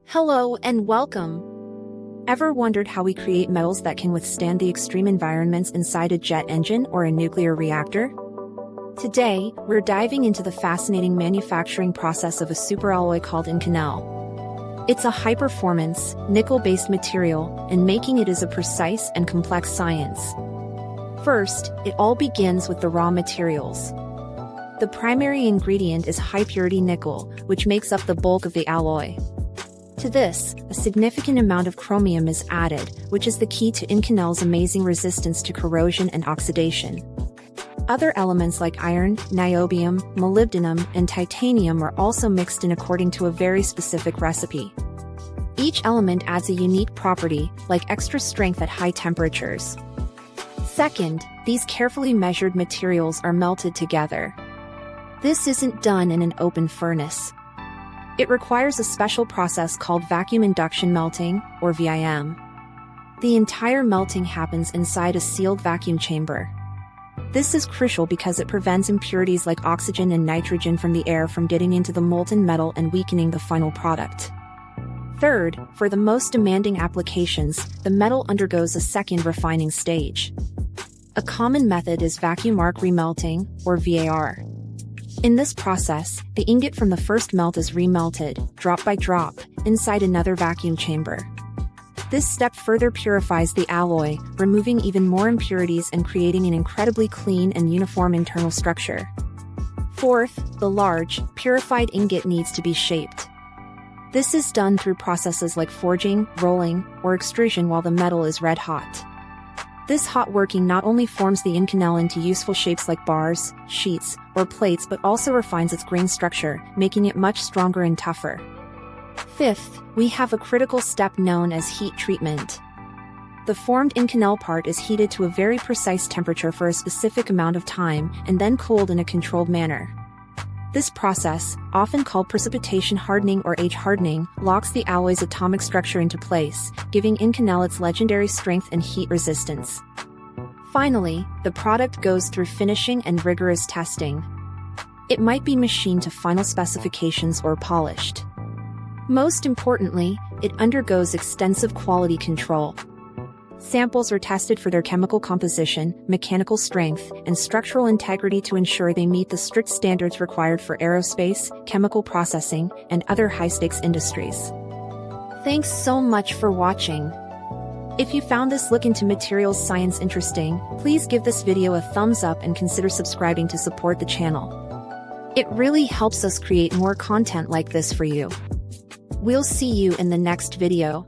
Hello and welcome! Ever wondered how we create metals that can withstand the extreme environments inside a jet engine or a nuclear reactor? Today, we're diving into the fascinating manufacturing process of a superalloy called Inconel. It's a high-performance, nickel-based material, and making it is a precise and complex science. First, it all begins with the raw materials. The primary ingredient is high-purity nickel, which makes up the bulk of the alloy. To this, a significant amount of chromium is added, which is the key to Inconel's amazing resistance to corrosion and oxidation. Other elements like iron, niobium, molybdenum, and titanium are also mixed in according to a very specific recipe. Each element adds a unique property, like extra strength at high temperatures. Second, these carefully measured materials are melted together. This isn't done in an open furnace. It requires a special process called vacuum induction melting, or VIM. The entire melting happens inside a sealed vacuum chamber. This is crucial because it prevents impurities like oxygen and nitrogen from the air from getting into the molten metal and weakening the final product. Third, for the most demanding applications, the metal undergoes a second refining stage. A common method is vacuum arc remelting, or VAR. In this process, the ingot from the first melt is remelted, drop by drop, inside another vacuum chamber. This step further purifies the alloy, removing even more impurities and creating an incredibly clean and uniform internal structure. Fourth, the large, purified ingot needs to be shaped. This is done through processes like forging, rolling, or extrusion while the metal is red hot. This hot working not only forms the Inconel into useful shapes like bars, sheets, or plates but also refines its grain structure, making it much stronger and tougher. Fifth, we have a critical step known as heat treatment. The formed Inconel part is heated to a very precise temperature for a specific amount of time and then cooled in a controlled manner. This process, often called precipitation hardening or hardening, locks the alloy's atomic structure into place, giving Inconel its legendary strength and heat resistance. Finally, the product goes through finishing and rigorous testing. It might be machined to final specifications or polished. Most importantly, it undergoes extensive quality control. Samples are tested for their chemical composition, mechanical strength, and structural integrity to ensure they meet the strict standards required for aerospace, chemical processing, and other high-stakes industries. Thanks so much for watching. If you found this look into materials science interesting, please give this video a thumbs up and consider subscribing to support the channel. It really helps us create more content like this for you. We'll see you in the next video.